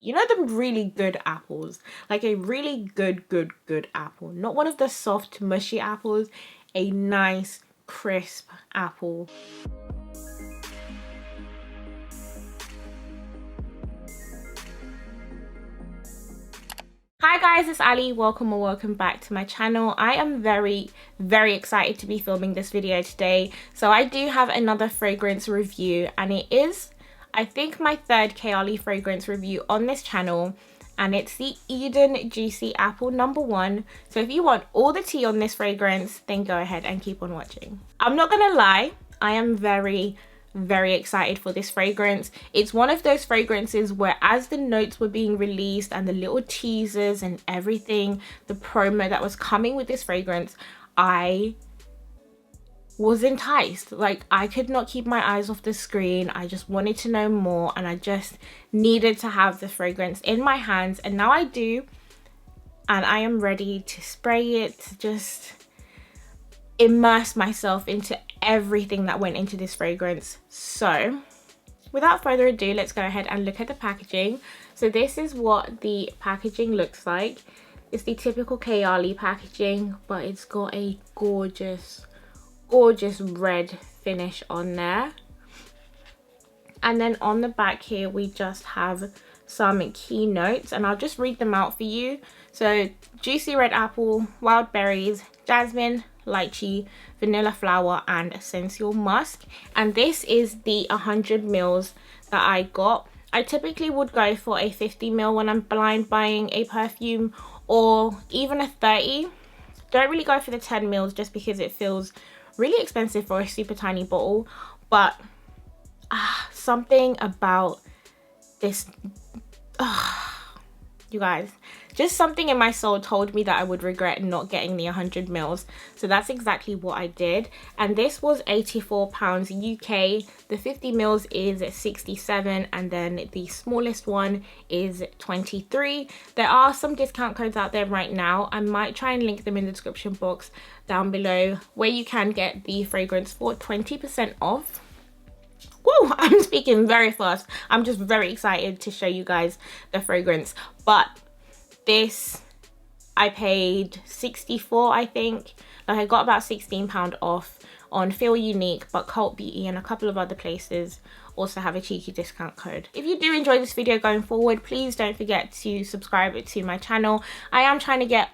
You know, them really good apples, like a really good apple, not one of the soft mushy apples, a nice crisp apple. Hi guys, it's Ali. Welcome or welcome back to my channel. I am very excited to be filming this video today. So I do have another fragrance review, and it is, I think, my third Kayali fragrance review on this channel, and it's the Eden Juicy Apple #1. So if you want all the tea on this fragrance, then go ahead and keep on watching. I'm not gonna lie, I am very excited for this fragrance. It's one of those fragrances where, as the notes were being released and the little teasers and everything, the promo that was coming with this fragrance, I was enticed. Like, I could not keep my eyes off the screen. I just wanted to know more, and I just needed to have the fragrance in my hands, and now I do, and I am ready to spray it, to just immerse myself into everything that went into this fragrance. So without further ado, let's go ahead and look at the packaging. So this is what the packaging looks like. It's the typical Kayali packaging, but it's got a gorgeous red finish on there. And then on the back here, we just have some key notes, and I'll just read them out for you. So juicy red apple, wild berries, jasmine, lychee, vanilla flower, and sensual musk. And this is the 100 mils that I got. I typically would go for a 50 ml when I'm blind buying a perfume, or even a 30. Don't really go for the 10 mils just because it feels really expensive for a super tiny bottle. But something about this, you guys, just something in my soul told me that I would regret not getting the 100 mils. So that's exactly what I did. And this was £84 UK. The 50 mils is 67, and then the smallest one is 23. There are some discount codes out there right now. I might try and link them in the description box down below, where you can get the fragrance for 20% off. Woo, I'm speaking very fast. I'm just very excited to show you guys the fragrance. But this, I paid 64, I think. Like, I got about £16 off on Feel Unique, but Cult Beauty and a couple of other places also have a cheeky discount code. If you do enjoy this video going forward, please don't forget to subscribe to my channel. I am trying to get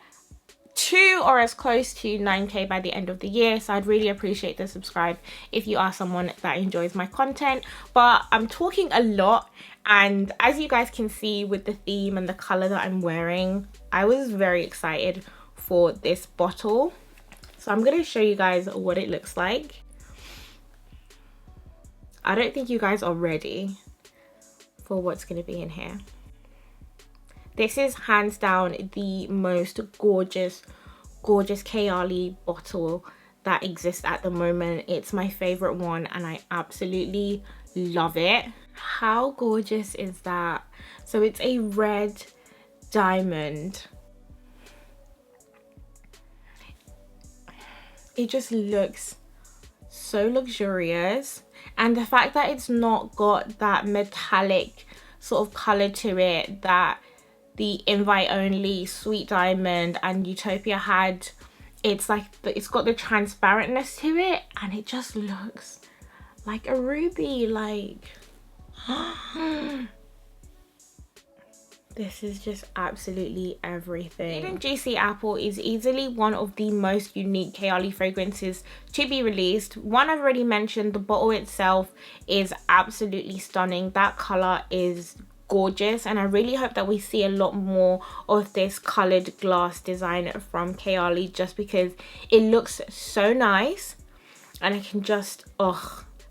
to or as close to 9k by the end of the year, so I'd really appreciate the subscribe if you are someone that enjoys my content. But I'm talking a lot, and as you guys can see with the theme and the color that I'm wearing, I was very excited for this bottle. So I'm going to show you guys what it looks like. I don't think you guys are ready for what's going to be in here. This is hands down the most gorgeous Kayali bottle that exists at the moment. It's my favorite one, and I absolutely love it. How gorgeous is that? So it's a red diamond. It just looks so luxurious, and the fact that it's not got that metallic sort of color to it that the Invite Only, Sweet Diamond, and Utopia had. It's like, it's got the transparentness to it, and it just looks like a ruby. Like, this is just absolutely everything. Eden Juicy Apple is easily one of the most unique Kayali fragrances to be released. One I've already mentioned, the bottle itself is absolutely stunning. That color is gorgeous, and I really hope that we see a lot more of this colored glass design from Kayali, just because it looks so nice. And I can just,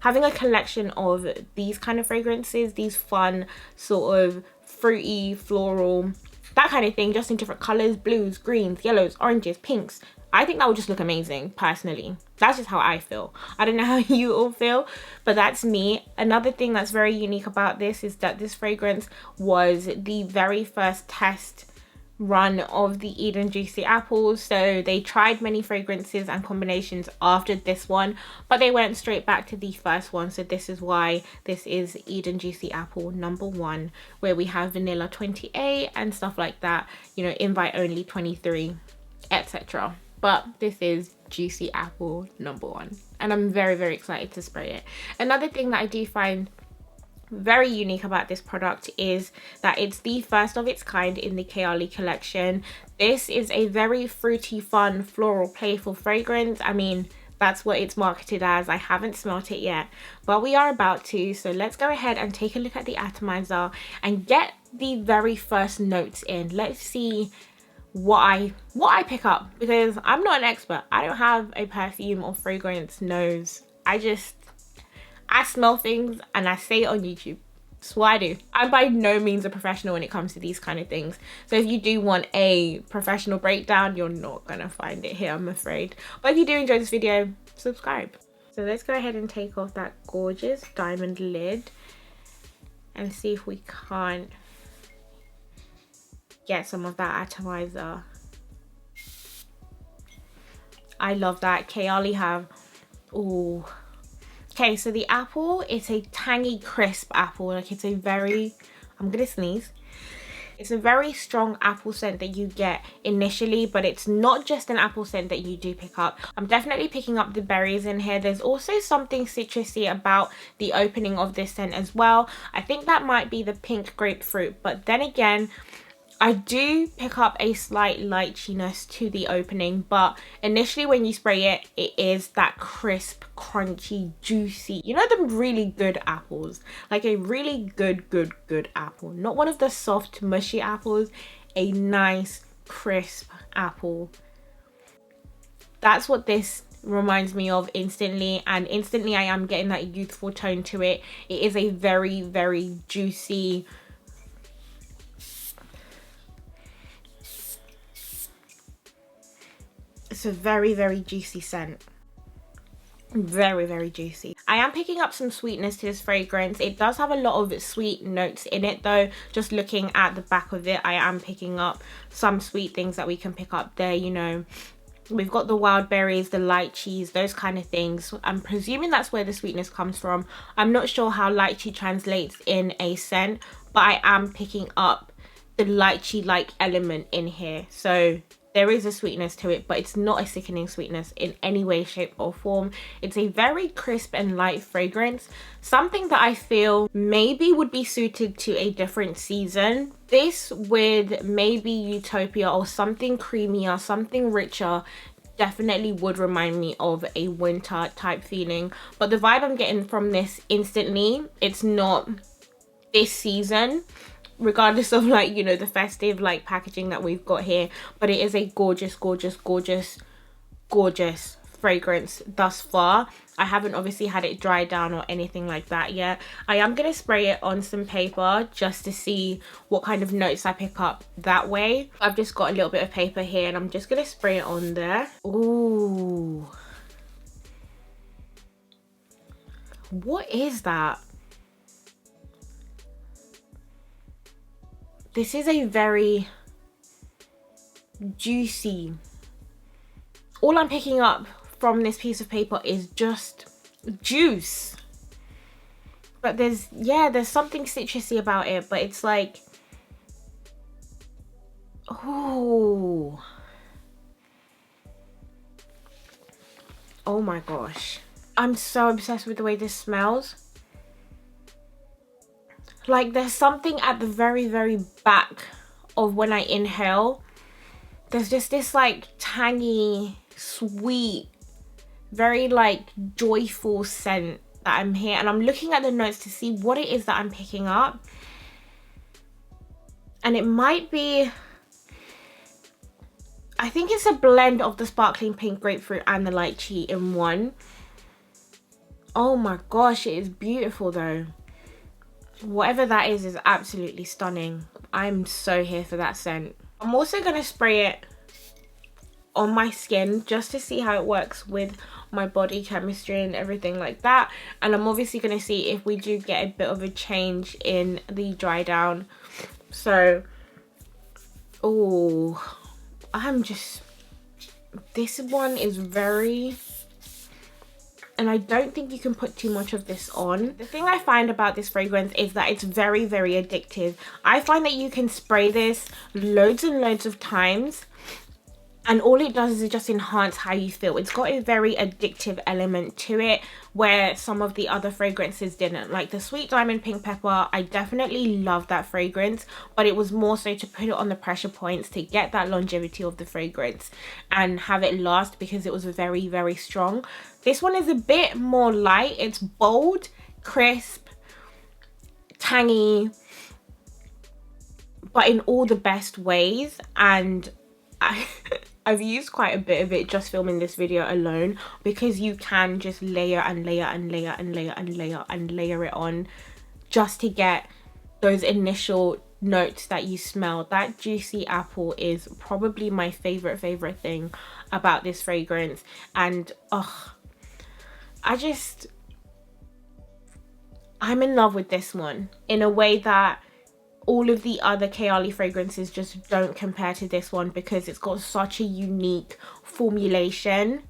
having a collection of these kind of fragrances, these fun sort of fruity, floral, that kind of thing, just in different colors, blues, greens, yellows, oranges, pinks, I think that would just look amazing. Personally, that's just how I feel. I don't know how you all feel, but that's me. Another thing that's very unique about this is that this fragrance was the very first test run of the Eden Juicy Apple, so they tried many fragrances and combinations after this one, but they went straight back to the first one. So this is why this is Eden Juicy Apple #1, where we have vanilla 28 and stuff like that, you know, invite only 23, etc. But this is Juicy Apple #1, and I'm very, very excited to spray it. Another thing that I do find very unique about this product is that it's the first of its kind in the Kayali collection. This is a very fruity, fun, floral, playful fragrance. I mean, that's what it's marketed as. I haven't smelt it yet, but we are about to. So let's go ahead and take a look at the atomizer and get the very first notes in. Let's see what I pick up, because I'm not an expert. I don't have a perfume or fragrance nose. I smell things and I say it on YouTube. That's what I do. I'm by no means a professional when it comes to these kind of things. So if you do want a professional breakdown, you're not gonna find it here, I'm afraid. But if you do enjoy this video, subscribe. So let's go ahead and take off that gorgeous diamond lid and see if we can't get some of that atomizer. I love that. Kayali have, ooh. Okay, so the apple, it's a tangy, crisp apple. Like, it's a very, I'm gonna sneeze. It's a very strong apple scent that you get initially, but it's not just an apple scent that you do pick up. I'm definitely picking up the berries in here. There's also something citrusy about the opening of this scent as well. I think that might be the pink grapefruit, but then again, I do pick up a slight lycheeiness to the opening, but initially when you spray it, it is that crisp, crunchy, juicy, you know, the really good apples, like a really good apple, not one of the soft, mushy apples, a nice, crisp apple. That's what this reminds me of instantly, and instantly I am getting that youthful tone to it. It is a very, very juicy, it's a very, very juicy scent. Very, very juicy. I am picking up some sweetness to this fragrance. It does have a lot of sweet notes in it though. Just looking at the back of it, I am picking up some sweet things that we can pick up there, you know. We've got the wild berries, the lychees, those kind of things. I'm presuming that's where the sweetness comes from. I'm not sure how lychee translates in a scent, but I am picking up the lychee-like element in here. So there is a sweetness to it, but it's not a sickening sweetness in any way, shape or form. It's a very crisp and light fragrance, something that I feel maybe would be suited to a different season. This with maybe Utopia or something creamier, something richer, definitely would remind me of a winter type feeling. But the vibe I'm getting from this instantly, it's not this season, regardless of, like, you know, the festive like packaging that we've got here, but it is a gorgeous fragrance thus far. I haven't obviously had it dry down or anything like that yet. I am gonna spray it on some paper just to see what kind of notes I pick up that way. I've just got a little bit of paper here and I'm just gonna spray it on there. Ooh, what is that? This is a very juicy, all I'm picking up from this piece of paper is just juice. But there's something citrusy about it, but it's like, oh my gosh. I'm so obsessed with the way this smells. Like, there's something at the very, very back of when I inhale. There's just this like tangy, sweet, very like joyful scent that I'm here. And I'm looking at the notes to see what it is that I'm picking up. And it might be, I think it's a blend of the sparkling pink grapefruit and the lychee in one. Oh my gosh, it is beautiful though. Whatever that is absolutely stunning. I'm so here for that scent. I'm also going to spray it on my skin just to see how it works with my body chemistry and everything like that. And I'm obviously going to see if we do get a bit of a change in the dry down. So Oh, this one is very, and I don't think you can put too much of this on. The thing I find about this fragrance is that it's very, very addictive. I find that you can spray this loads and loads of times, and all it does is just enhance how you feel. It's got a very addictive element to it, where some of the other fragrances didn't. Like the Sweet Diamond Pink Pepper, I definitely love that fragrance, but it was more so to put it on the pressure points to get that longevity of the fragrance and have it last, because it was very, very strong. This one is a bit more light. It's bold, crisp, tangy, but in all the best ways. And I've used quite a bit of it just filming this video alone, because you can just layer and layer and layer and layer and layer and layer it on just to get those initial notes that you smell. That juicy apple is probably my favorite thing about this fragrance. And I'm in love with this one in a way that all of the other Kayali fragrances just don't compare to this one, because it's got such a unique formulation.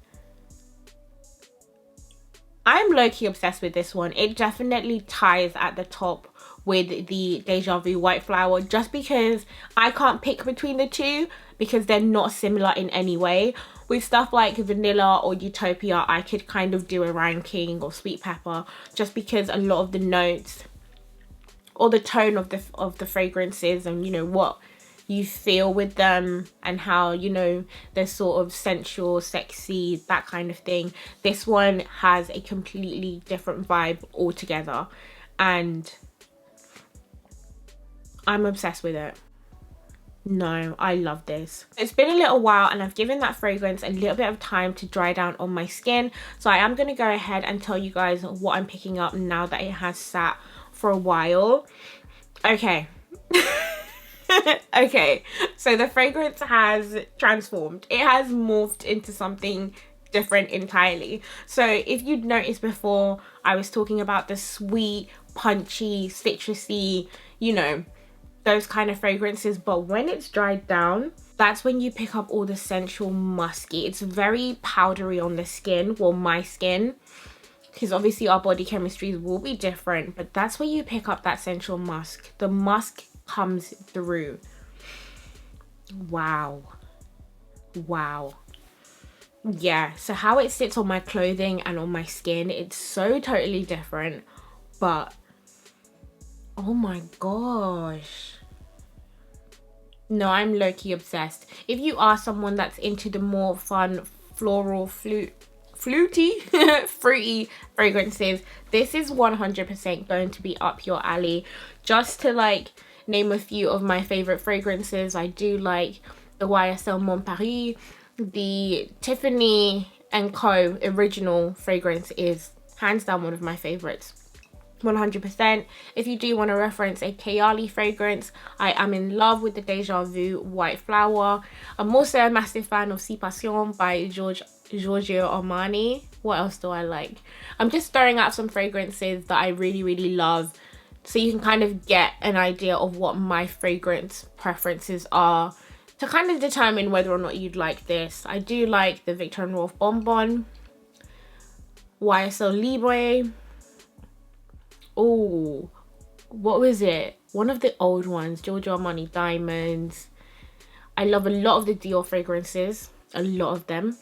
I'm low-key obsessed with this one. It definitely ties at the top with the Deja Vu White Flower, just because I can't pick between the two, because they're not similar in any way. With stuff like Vanilla or Utopia, I could kind of do a ranking, or Sweet Pepper, just because a lot of the notes or the tone of the fragrances, and you know what you feel with them, and how, you know, they're sort of sensual, sexy, that kind of thing. This one has a completely different vibe altogether, and I'm obsessed with it. No, I love this. It's been a little while, and I've given that fragrance a little bit of time to dry down on my skin, so I am going to go ahead and tell you guys what I'm picking up now that it has sat for a while. Okay. Okay, so the fragrance has transformed. It has morphed into something different entirely. So if you'd noticed before, I was talking about the sweet, punchy, citrusy, you know, those kind of fragrances, but when it's dried down, that's when you pick up all the sensual musky. It's very powdery on the skin, well, my skin, because obviously our body chemistries will be different, but that's where you pick up that sensual musk. The musk comes through. Wow. Wow. Yeah, so how it sits on my clothing and on my skin, it's so totally different, but oh my gosh. No, I'm low-key obsessed. If you are someone that's into the more fun, floral, fruity fragrances, this is 100% going to be up your alley. Just to like name a few of my favorite fragrances, I do like the YSL Mon Paris. The Tiffany & Co original fragrance is hands down one of my favorites, 100%. If you do want to reference a Kayali fragrance, I am in love with the Deja Vu White Flower. I'm also a massive fan of Si Passion by Giorgio Armani. What else do I like? I'm just throwing out some fragrances that I really love, so you can kind of get an idea of what my fragrance preferences are, to kind of determine whether or not you'd like this. I do like the Viktor & Rolf Bonbon, YSL Libre. Oh, what was it? One of the old ones, Giorgio Armani Diamonds. I love a lot of the Dior fragrances, a lot of them.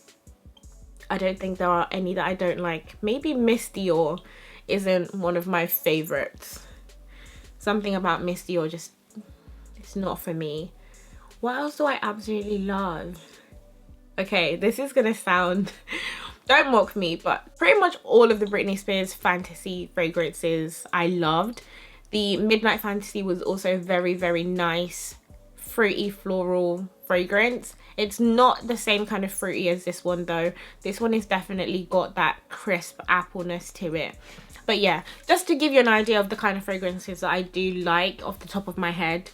I don't think there are any that I don't like. Maybe Miss Dior isn't one of my favorites. Something about Miss Dior just, it's not for me. What else do I absolutely love? Okay, this is gonna sound, don't mock me, but pretty much all of the Britney Spears fantasy fragrances I loved. The Midnight Fantasy was also very nice, fruity floral fragrance. It's not the same kind of fruity as this one though. This one has definitely got that crisp appleness to it. But yeah, just to give you an idea of the kind of fragrances that I do like off the top of my head.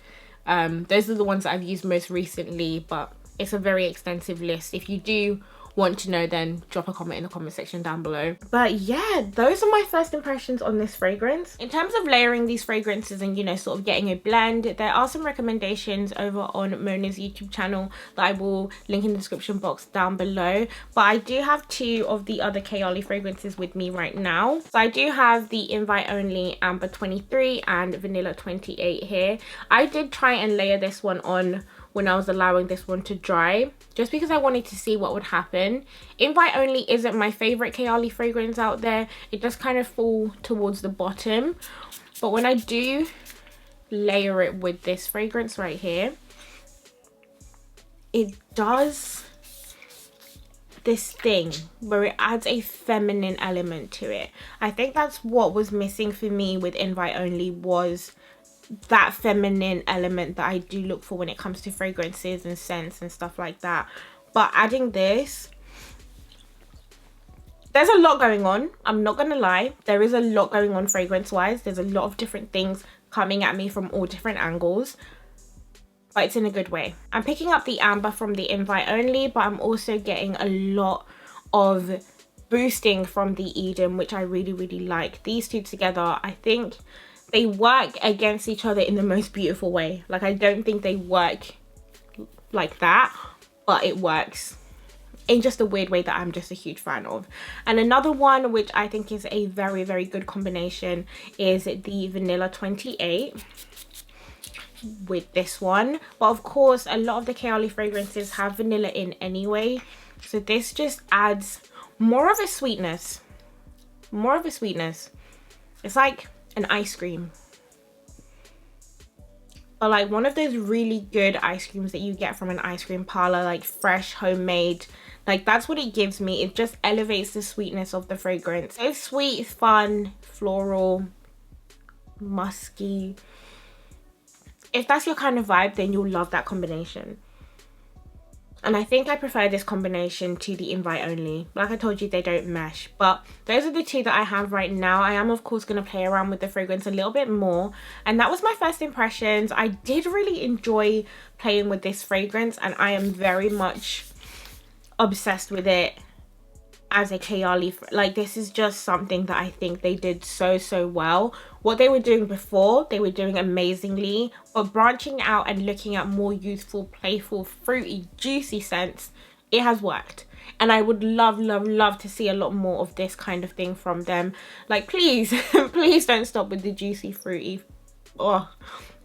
Those are the ones that I've used most recently, but it's a very extensive list. If you do want to know, then drop a comment in the comment section down below. But yeah, those are my first impressions on this fragrance. In terms of layering these fragrances and, you know, sort of getting a blend, there are some recommendations over on Mona's YouTube channel that I will link in the description box down below. But I do have two of the other Kayali fragrances with me right now. So I do have the Invite Only Amber 23 and Vanilla 28 here. I did try and layer this one on when I was allowing this one to dry, just because I wanted to see what would happen. Invite Only isn't my favorite Kayali fragrance out there. It does kind of fall towards the bottom. But when I do layer it with this fragrance right here, it does this thing where it adds a feminine element to it. I think that's what was missing for me with Invite Only, was that feminine element that I do look for when it comes to fragrances and scents and stuff like that. But adding this, there's a lot going on. I'm not gonna lie, there is a lot going on fragrance wise. There's a lot of different things coming at me from all different angles, but it's in a good way. I'm picking up the amber from the Invite Only, but I'm also getting a lot of boosting from the Eden, which I really like. These two together, I think they work against each other in the most beautiful way. Like, I don't think they work like that, but it works in just a weird way that I'm just a huge fan of. And another one which I think is a very good combination is the Vanilla 28 with this one. But of course, a lot of the Kayali fragrances have vanilla in anyway, so this just adds more of a sweetness. It's like an ice cream, but like one of those really good ice creams that you get from an ice cream parlor, like fresh, homemade. Like, that's what it gives me. It just elevates the sweetness of the fragrance. It's sweet, fun, floral, musky. If that's your kind of vibe, then you'll love that combination. And I think I prefer this combination to the Invite Only. Like I told you, they don't mesh. But those are the two that I have right now. I am, of course, going to play around with the fragrance a little bit more. And that was my first impressions. I did really enjoy playing with this fragrance, and I am very much obsessed with it as a Kayali. Like, this is just something that I think they did so well. What they were doing before, they were doing amazingly, but branching out and looking at more youthful, playful, fruity, juicy scents, it has worked. And I would love to see a lot more of this kind of thing from them. Like, please please don't stop with the juicy, fruity. Oh,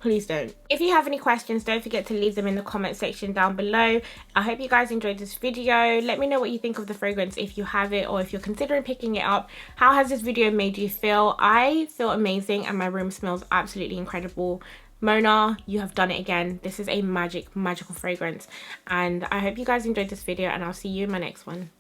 please don't. If you have any questions, don't forget to leave them in the comment section down below. I hope you guys enjoyed this video. Let me know what you think of the fragrance if you have it, or if you're considering picking it up. How has this video made you feel? I feel amazing, and my room smells absolutely incredible. Mona, you have done it again. This is a magical fragrance, and I hope you guys enjoyed this video, and I'll see you in my next one.